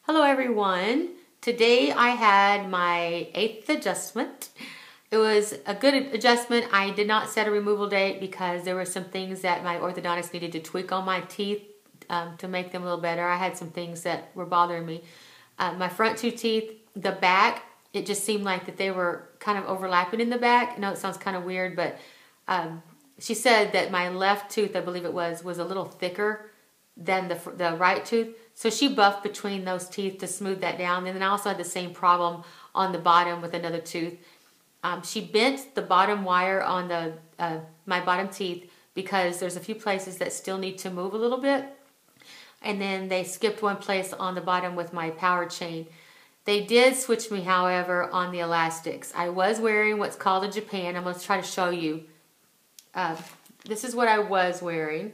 Hello everyone. Today I had my 8th adjustment. It was a good adjustment. I did not set a removal date because there were some things that my orthodontist needed to tweak on my teeth to make them a little better. I had some things that were bothering me. My front two teeth, the back, it just seemed like that they were kind of overlapping in the back. I know it sounds kind of weird, but she said that my left tooth, I believe it was a little thicker than the right tooth. So she buffed between those teeth to smooth that down. And then I also had the same problem on the bottom with another tooth. She bent the bottom wire on my bottom teeth because there's a few places that still need to move a little bit. And then they skipped one place on the bottom with my power chain. They did switch me, however, on the elastics. I was wearing what's called a Japan. I'm going to try to show you. This is what I was wearing.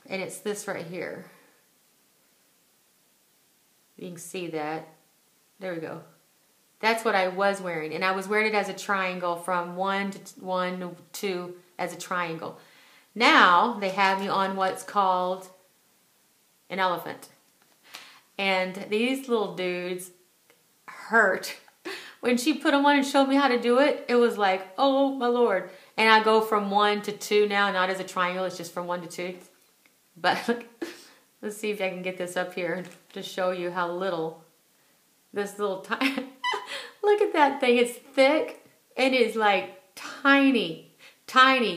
And it's this right here. You can see that. There we go. That's what I was wearing. And I was wearing it as a triangle from 1 to 1 to 2 as a triangle. Now they have me on what's called an elephant. And these little dudes hurt. When she put them on and showed me how to do it, it was like, oh my Lord. And I go from 1 to 2 now, not as a triangle, it's just from 1 to 2. But let's see if I can get this up here to show you how little this little tiny. Look at that thing. It's thick and it's like tiny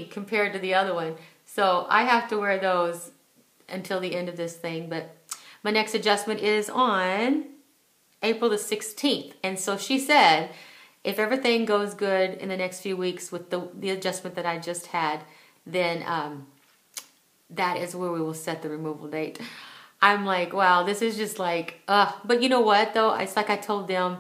compared to the other one. So I have to wear those until the end of this thing. But my next adjustment is on April the 16th. And so she said, if everything goes good in the next few weeks with the adjustment that I just had, then that is where we will set the removal date. I'm like, wow, this is just like, But you know what, though? It's like I told them,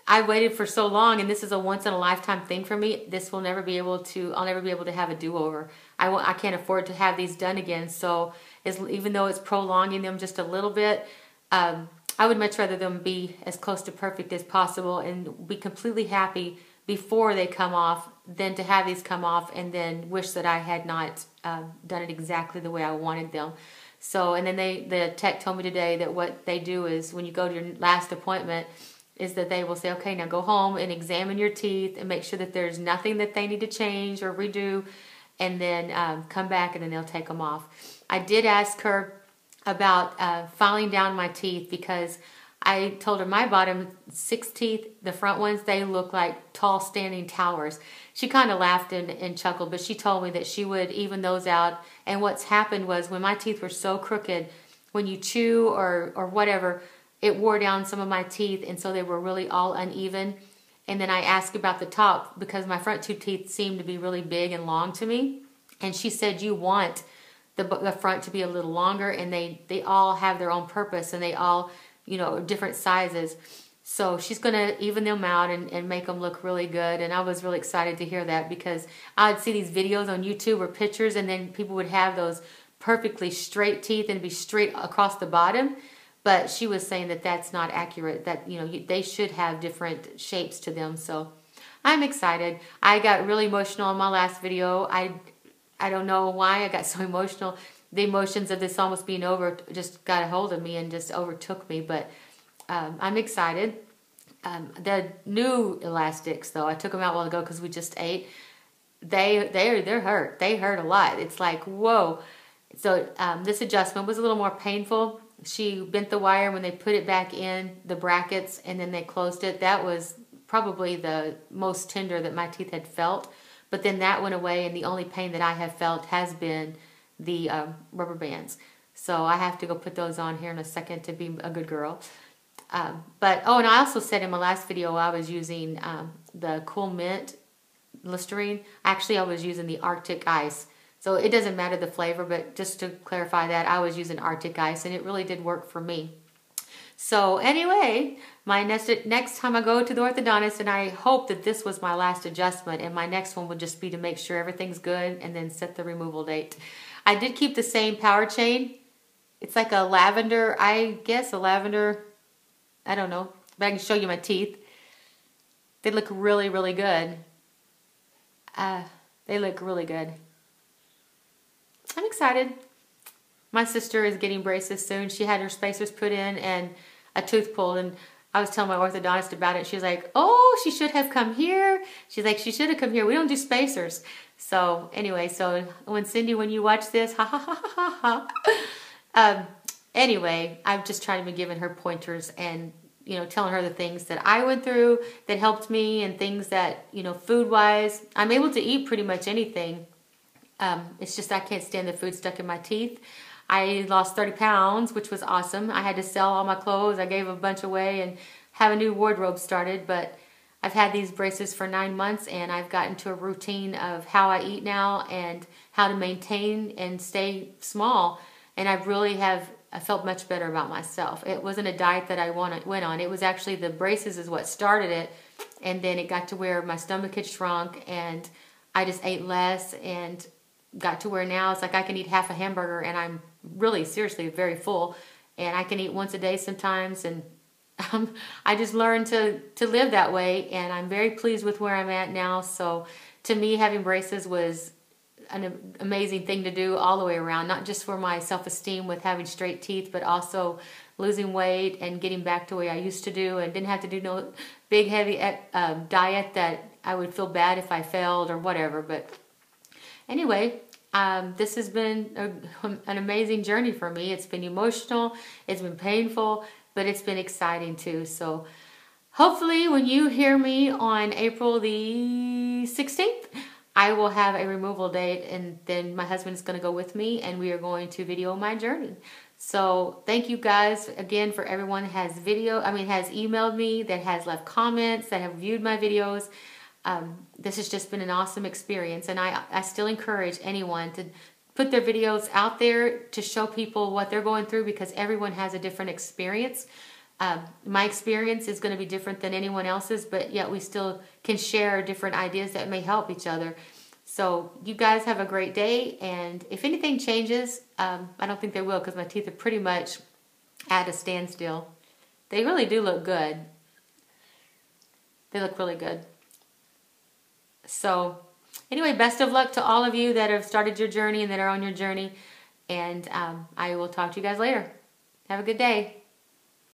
I waited for so long, and this is a once-in-a-lifetime thing for me. This will never be able to, I'll never be able to have a do-over. I can't afford to have these done again. So even though it's prolonging them just a little bit, I would much rather them be as close to perfect as possible and be completely happy before they come off than to have these come off and then wish that I had not done it exactly the way I wanted them. So, and then the tech told me today that what they do is when you go to your last appointment is that they will say, okay, now go home and examine your teeth and make sure that there's nothing that they need to change or redo, and then come back and then they'll take them off. I did ask her about filing down my teeth because I told her my bottom 6 teeth, the front ones, they look like tall standing towers. She kind of laughed and chuckled, but she told me that she would even those out. And what's happened was when my teeth were so crooked, when you chew or whatever, it wore down some of my teeth, and so they were really all uneven. And then I asked about the top because my front 2 teeth seemed to be really big and long to me. And she said, you want the front to be a little longer, and they all have their own purpose, and they all, you know, different sizes. So she's going to even them out and make them look really good. And I was really excited to hear that because I'd see these videos on YouTube or pictures, and then people would have those perfectly straight teeth and be straight across the bottom. But she was saying that that's not accurate, that, you know, they should have different shapes to them. So I'm excited. I got really emotional in my last video. I don't know why I got so emotional. The emotions of this almost being over just got a hold of me and just overtook me. But I'm excited. The new elastics, though, I took them out a while ago because we just ate. They're hurt. They hurt a lot. It's like, whoa. So this adjustment was a little more painful. She bent the wire when they put it back in the brackets and then they closed it. That was probably the most tender that my teeth had felt. But then that went away, and the only pain that I have felt has been the rubber bands. So I have to go put those on here in a second to be a good girl. And I also said in my last video I was using the Cool Mint Listerine. Actually, I was using the Arctic Ice. So it doesn't matter the flavor, but just to clarify that, I was using Arctic Ice, and it really did work for me. So anyway, my next time I go to the orthodontist, and I hope that this was my last adjustment, and my next one would just be to make sure everything's good and then set the removal date. I did keep the same power chain. It's like a lavender, I guess a lavender, I don't know, but I can show you my teeth. They look really, really good. They look really good. I'm excited. My sister is getting braces soon. She had her spacers put in and a tooth pulled, and I was telling my orthodontist about it. She was like, oh, she should have come here. She's like, she should have come here. We don't do spacers. So anyway, so when Cindy, when you watch this, ha ha ha ha ha. Anyway, I've just tried to be giving her pointers and, you know, telling her the things that I went through that helped me and things that, you know, food-wise. I'm able to eat pretty much anything. It's just I can't stand the food stuck in my teeth. I lost 30 pounds, which was awesome. I had to sell all my clothes. I gave a bunch away and have a new wardrobe started, but I've had these braces for 9 months, and I've gotten to a routine of how I eat now and how to maintain and stay small. And I felt much better about myself. It wasn't a diet that I went on. It was actually the braces is what started it. And then it got to where my stomach had shrunk and I just ate less and got to where now it's like I can eat half a hamburger and I'm really seriously very full. And I can eat once a day sometimes, and I just learned to live that way, and I'm very pleased with where I'm at now. So to me, having braces was an amazing thing to do all the way around, not just for my self-esteem with having straight teeth, but also losing weight and getting back to the way I used to do, and didn't have to do no big heavy diet that I would feel bad if I failed or whatever. But anyway, this has been an amazing journey for me. It's been emotional, it's been painful, but it's been exciting too. So hopefully when you hear me on April the 16th, I will have a removal date, and then my husband is going to go with me, and we are going to video my journey. So thank you guys again for everyone has emailed me, that has left comments, that have viewed my videos. This has just been an awesome experience, and I still encourage anyone to put their videos out there to show people what they're going through, because everyone has a different experience. My experience is going to be different than anyone else's, but yet we still can share different ideas that may help each other. So you guys have a great day, and if anything changes, I don't think they will, because my teeth are pretty much at a standstill. They really do look good. They look really good. So anyway, best of luck to all of you that have started your journey and that are on your journey, and I will talk to you guys later. Have a good day.